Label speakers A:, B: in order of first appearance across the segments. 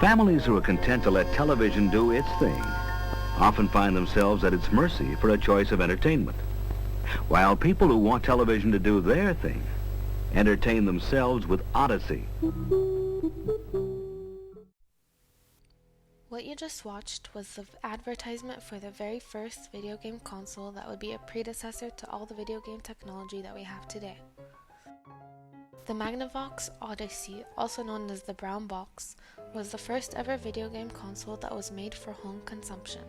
A: Families who are content to let television do its thing often find themselves at its mercy for a choice of entertainment, while people who want television to do their thing entertain themselves with odyssey.
B: What you just watched was the advertisement for the very first video game console that would be a predecessor to all the video game technology that we have today. The Magnavox Odyssey, also known as the Brown Box, was the first ever video game console that was made for home consumption.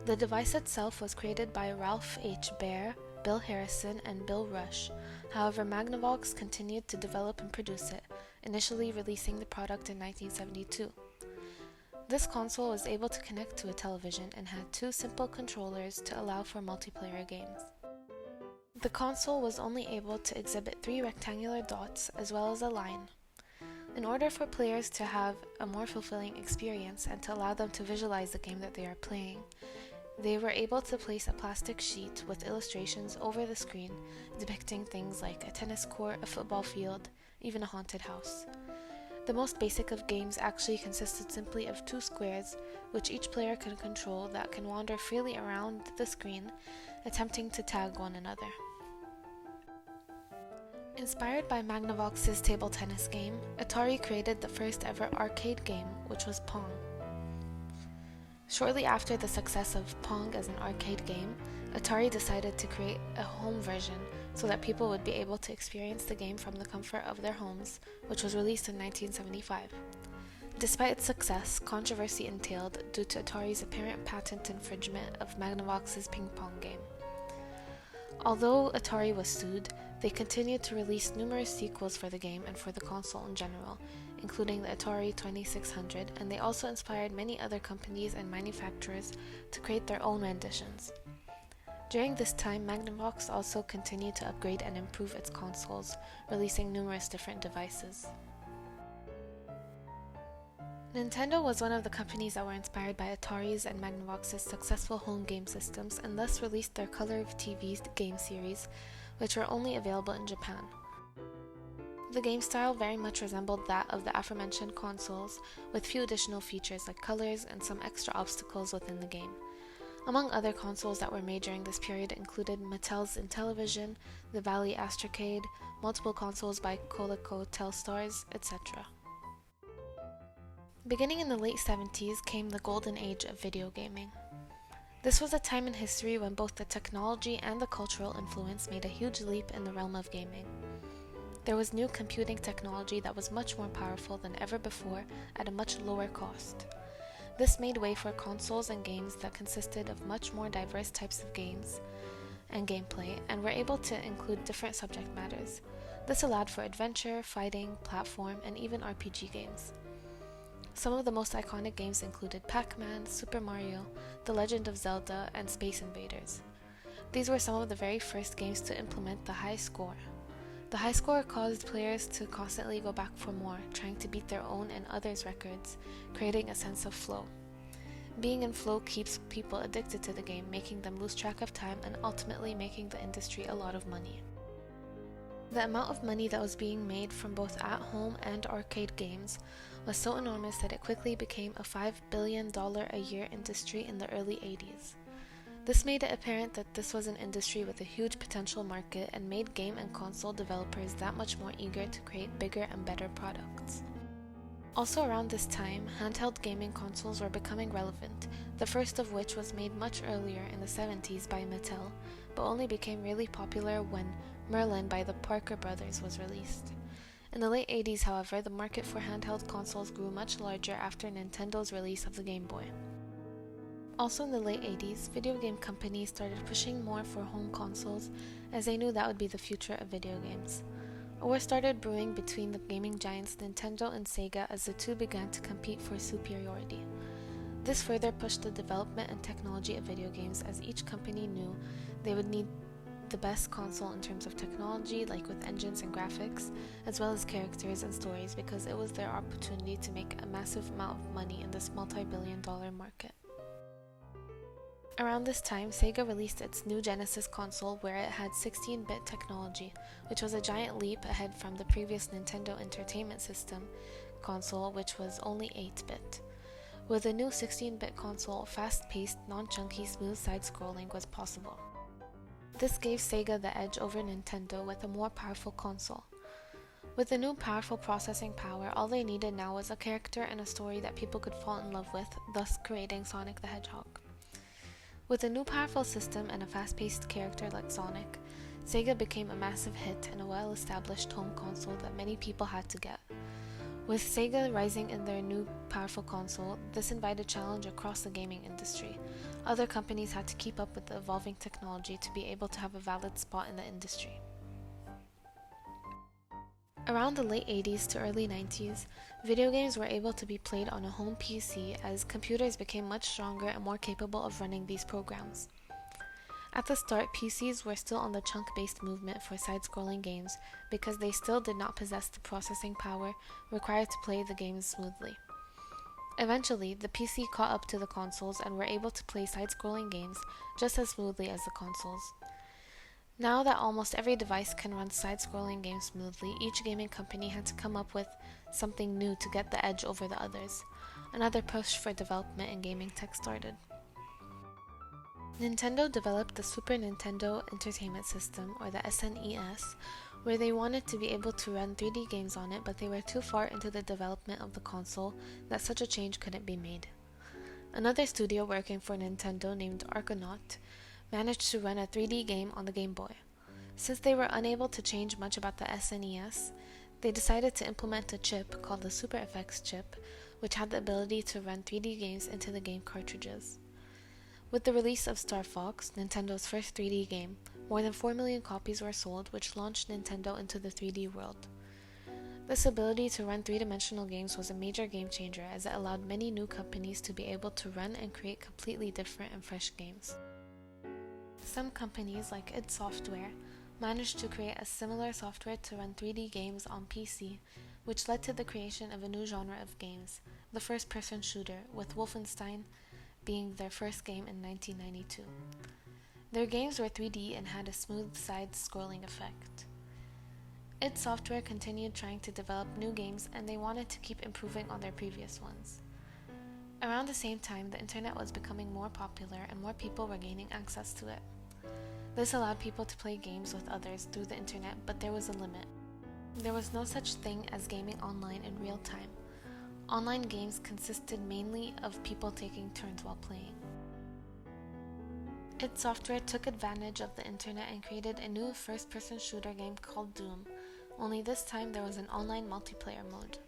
B: The device itself was created by Ralph H. Baer, Bill Harrison, and Bill Rush. However, Magnavox continued to develop and produce it, initially releasing the product in 1972. This console was able to connect to a television and had two simple controllers to allow for multiplayer games. The console was only able to exhibit 3 rectangular dots as well as a line. In order for players to have a more fulfilling experience and to allow them to visualize the game that they are playing, they were able to place a plastic sheet with illustrations over the screen depicting things like a tennis court, a football field, even a haunted house. The most basic of games actually consisted simply of 2 squares, which each player can control, that can wander freely around the screen, attempting to tag one another. Inspired by Magnavox's table tennis game, Atari created the first ever arcade game, which was Pong. Shortly after the success of Pong as an arcade game, Atari decided to create a home version so that people would be able to experience the game from the comfort of their homes, which was released in 1975. Despite its success, controversy entailed due to Atari's apparent patent infringement of Magnavox's ping pong game. Although Atari was sued, they continued to release numerous sequels for the game and for the console in general, including the Atari 2600, and they also inspired many other companies and manufacturers to create their own renditions. During this time, Magnavox also continued to upgrade and improve its consoles, releasing numerous different devices. Nintendo was one of the companies that were inspired by Atari's and Magnavox's successful home game systems and thus released their Color of TV game series, which were only available in Japan. The game style very much resembled that of the aforementioned consoles, with few additional features like colors and some extra obstacles within the game. Among other consoles that were made during this period included Mattel's Intellivision, the Valley Astrocade, multiple consoles by Coleco Telstars, etc. Beginning in the late 70s came the golden age of video gaming. This was a time in history when both the technology and the cultural influence made a huge leap in the realm of gaming. There was new computing technology that was much more powerful than ever before at a much lower cost. This made way for consoles and games that consisted of much more diverse types of games and gameplay and were able to include different subject matters. This allowed for adventure, fighting, platform, and even RPG games. Some of the most iconic games included Pac-Man, Super Mario, The Legend of Zelda, and Space Invaders. These were some of the very first games to implement the high score. The high score caused players to constantly go back for more, trying to beat their own and others' records, creating a sense of flow. Being in flow keeps people addicted to the game, making them lose track of time and ultimately making the industry a lot of money. The amount of money that was being made from both at-home and arcade games was so enormous that it quickly became a $5 billion a year industry in the early 80s. This made it apparent that this was an industry with a huge potential market and made game and console developers that much more eager to create bigger and better products. Also around this time, handheld gaming consoles were becoming relevant, the first of which was made much earlier in the 70s by Mattel, but only became really popular when Merlin by the Parker brothers was released. In the late 80s, however, the market for handheld consoles grew much larger after Nintendo's release of the Game Boy. Also in the late 80s, video game companies started pushing more for home consoles as they knew that would be the future of video games. A war started brewing between the gaming giants Nintendo and Sega as the two began to compete for superiority. This further pushed the development and technology of video games as each company knew they would need the best console in terms of technology, like with engines and graphics, as well as characters and stories, because it was their opportunity to make a massive amount of money in this multi-billion-dollar market. Around this time, Sega released its new Genesis console where it had 16-bit technology, which was a giant leap ahead from the previous Nintendo Entertainment System, console, which was only 8-bit. With the new 16-bit console, fast-paced, non-chunky, smooth side-scrolling was possible. This gave Sega the edge over Nintendo with a more powerful console. With the new powerful processing power, all they needed now was a character and a story that people could fall in love with, thus creating Sonic the Hedgehog. With a new powerful system and a fast-paced character like Sonic, Sega became a massive hit and a well-established home console that many people had to get. With Sega rising in their new powerful console, this invited challenge across the gaming industry. Other companies had to keep up with the evolving technology to be able to have a valid spot in the industry. Around the late 80s to early 90s, video games were able to be played on a home PC as computers became much stronger and more capable of running these programs. At the start, PCs were still on the chunk-based movement for side-scrolling games because they still did not possess the processing power required to play the games smoothly. Eventually, the PC caught up to the consoles and were able to play side-scrolling games just as smoothly as the consoles. Now that almost every device can run side-scrolling games smoothly, each gaming company had to come up with something new to get the edge over the others. Another push for development in gaming tech started. Nintendo developed the Super Nintendo Entertainment System, or the SNES, where they wanted to be able to run 3D games on it, but they were too far into the development of the console that such a change couldn't be made. Another studio working for Nintendo named Argonaut managed to run a 3D game on the Game Boy. Since they were unable to change much about the SNES, they decided to implement a chip called the Super FX chip, which had the ability to run 3D games into the game cartridges. With the release of Star Fox, Nintendo's first 3D game, more than 4 million copies were sold, which launched Nintendo into the 3D world. This ability to run three-dimensional games was a major game changer as it allowed many new companies to be able to run and create completely different and fresh games. Some companies, like id Software, managed to create a similar software to run 3D games on PC, which led to the creation of a new genre of games, the first-person shooter, with Wolfenstein being their first game in 1992. Their games were 3D and had a smooth side-scrolling effect. id Software continued trying to develop new games, and they wanted to keep improving on their previous ones. Around the same time, the internet was becoming more popular and more people were gaining access to it. This allowed people to play games with others through the internet, but there was a limit. There was no such thing as gaming online in real time. Online games consisted mainly of people taking turns while playing. id Software took advantage of the internet and created a new first-person shooter game called Doom, only this time there was an online multiplayer mode.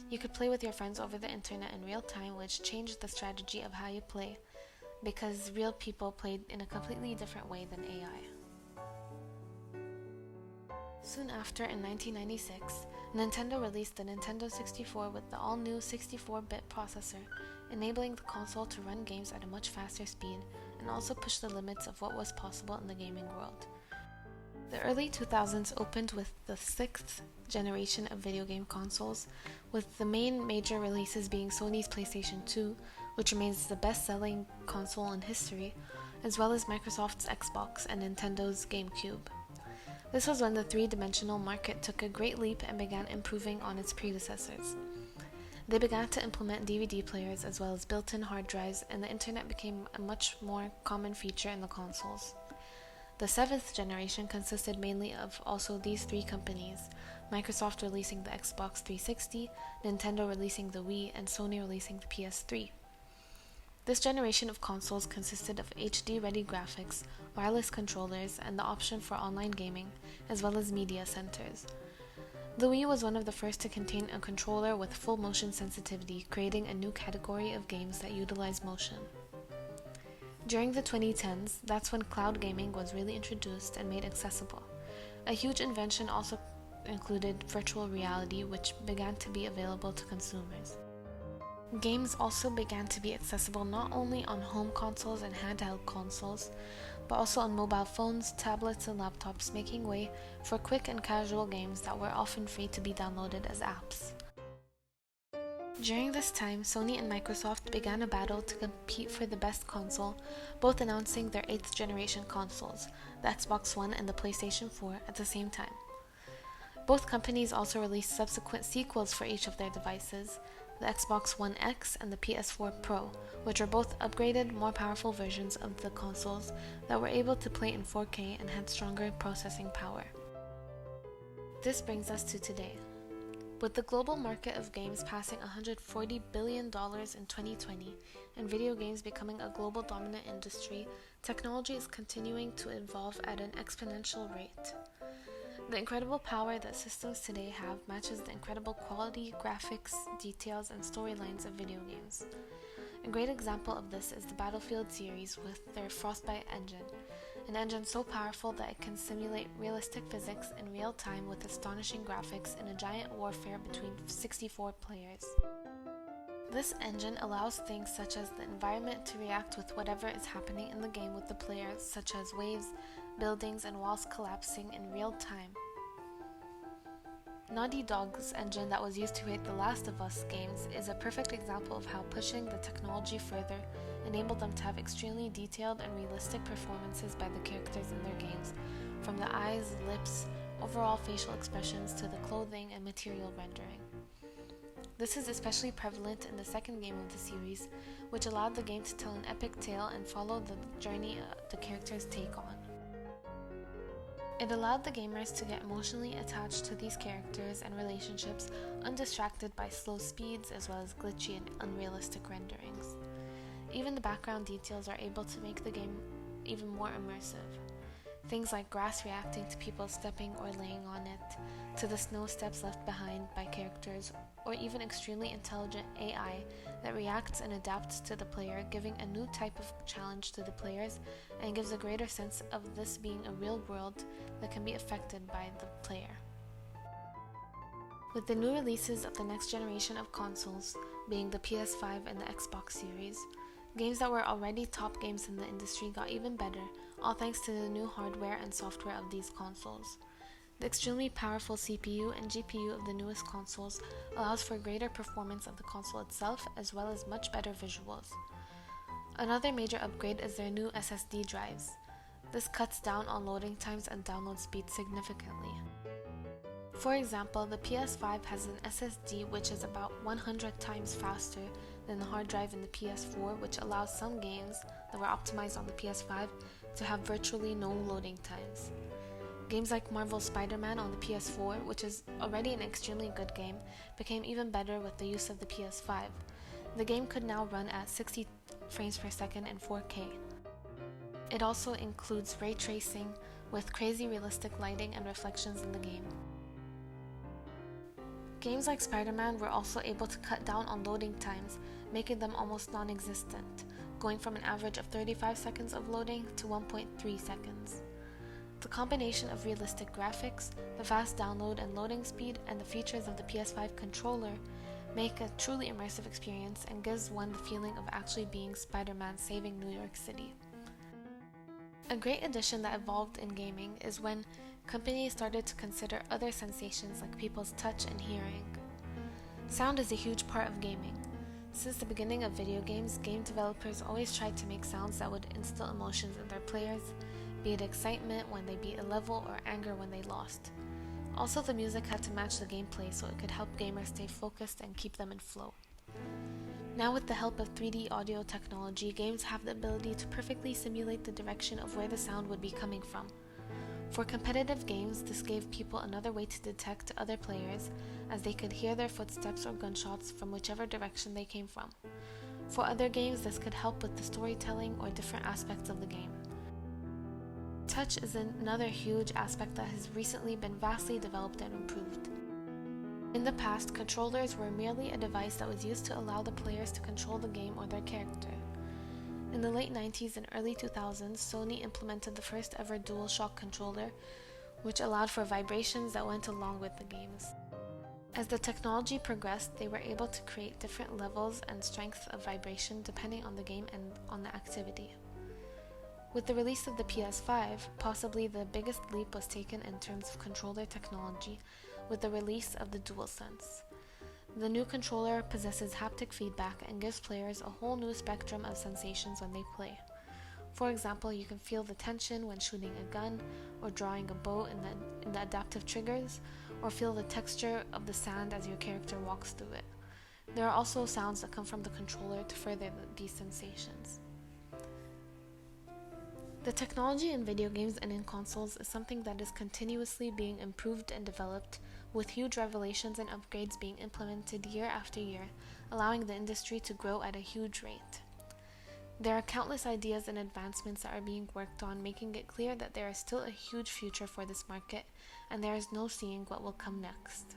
B: You could play with your friends over the internet in real time, which changed the strategy of how you play, because real people played in a completely different way than AI. Soon after, in 1996, Nintendo released the Nintendo 64 with the all-new 64-bit processor, enabling the console to run games at a much faster speed and also push the limits of what was possible in the gaming world. The early 2000s opened with the 6th generation of video game consoles, with the main major releases being Sony's PlayStation 2, which remains the best-selling console in history, as well as Microsoft's Xbox and Nintendo's GameCube. This was when the three-dimensional market took a great leap and began improving on its predecessors. They began to implement DVD players as well as built-in hard drives, and the internet became a much more common feature in the consoles. The 7th generation consisted mainly of also these three companies, Microsoft releasing the Xbox 360, Nintendo releasing the Wii, and Sony releasing the PS3. This generation of consoles consisted of HD-ready graphics, wireless controllers, and the option for online gaming, as well as media centers. The Wii was one of the first to contain a controller with full motion sensitivity, creating a new category of games that utilize motion. During the 2010s, that's when cloud gaming was really introduced and made accessible. A huge invention also included virtual reality, which began to be available to consumers. Games also began to be accessible not only on home consoles and handheld consoles, but also on mobile phones, tablets, and laptops, making way for quick and casual games that were often free to be downloaded as apps. During this time, Sony and Microsoft began a battle to compete for the best console, both announcing their 8th generation consoles, the Xbox One and the PlayStation 4, at the same time. Both companies also released subsequent sequels for each of their devices, the Xbox One X and the PS4 Pro, which were both upgraded, more powerful versions of the consoles that were able to play in 4K and had stronger processing power. This brings us to today. With the global market of games passing $140 billion in 2020 and video games becoming a global dominant industry, technology is continuing to evolve at an exponential rate. The incredible power that systems today have matches the incredible quality, graphics, details, and storylines of video games. A great example of this is the Battlefield series with their Frostbite engine, an engine so powerful that it can simulate realistic physics in real time with astonishing graphics in a giant warfare between 64 players. This engine allows things such as the environment to react with whatever is happening in the game with the players, such as waves, buildings, and walls collapsing in real time. Naughty Dog's engine that was used to create The Last of Us games is a perfect example of how pushing the technology further enabled them to have extremely detailed and realistic performances by the characters in their games, from the eyes, lips, overall facial expressions to the clothing and material rendering. This is especially prevalent in the second game of the series, which allowed the game to tell an epic tale and follow the journey the characters take on. It allowed the gamers to get emotionally attached to these characters and relationships undistracted by slow speeds as well as glitchy and unrealistic renderings. Even the background details are able to make the game even more immersive. Things like grass reacting to people stepping or laying on it, to the snow steps left behind by characters, or even extremely intelligent AI that reacts and adapts to the player, giving a new type of challenge to the players and gives a greater sense of this being a real world that can be affected by the player. With the new releases of the next generation of consoles, being the PS5 and the Xbox series, games that were already top games in the industry got even better, all thanks to the new hardware and software of these consoles. The extremely powerful CPU and GPU of the newest consoles allows for greater performance of the console itself as well as much better visuals. Another major upgrade is their new SSD drives. This cuts down on loading times and download speed significantly. For example, the PS5 has an SSD which is about 100 times faster than the hard drive in the PS4, which allows some games that were optimized on the PS5 to have virtually no loading times. Games like Marvel's Spider-Man on the PS4, which is already an extremely good game, became even better with the use of the PS5. The game could now run at 60 frames per second in 4K. It also includes ray tracing with crazy realistic lighting and reflections in the game. Games like Spider-Man were also able to cut down on loading times, making them almost non-existent, going from an average of 35 seconds of loading to 1.3 seconds. The combination of realistic graphics, the fast download and loading speed, and the features of the PS5 controller make a truly immersive experience and gives one the feeling of actually being Spider-Man saving New York City. A great addition that evolved in gaming is when companies started to consider other sensations like people's touch and hearing. Sound is a huge part of gaming. Since the beginning of video games, game developers always tried to make sounds that would instill emotions in their players, be it excitement when they beat a level or anger when they lost. Also, the music had to match the gameplay so it could help gamers stay focused and keep them in flow. Now with the help of 3D audio technology, games have the ability to perfectly simulate the direction of where the sound would be coming from. For competitive games, this gave people another way to detect other players, as they could hear their footsteps or gunshots from whichever direction they came from. For other games, this could help with the storytelling or different aspects of the game. Touch is another huge aspect that has recently been vastly developed and improved. In the past, controllers were merely a device that was used to allow the players to control the game or their character. In the late 90s and early 2000s, Sony implemented the first ever DualShock controller, which allowed for vibrations that went along with the games. As the technology progressed, they were able to create different levels and strengths of vibration depending on the game and on the activity. With the release of the PS5, possibly the biggest leap was taken in terms of controller technology with the release of the DualSense. The new controller possesses haptic feedback and gives players a whole new spectrum of sensations when they play. For example, you can feel the tension when shooting a gun or drawing a bow in the adaptive triggers, or feel the texture of the sand as your character walks through it. There are also sounds that come from the controller to further these sensations. The technology in video games and in consoles is something that is continuously being improved and developed, with huge revelations and upgrades being implemented year after year, allowing the industry to grow at a huge rate. There are countless ideas and advancements that are being worked on, making it clear that there is still a huge future for this market, and there is no seeing what will come next.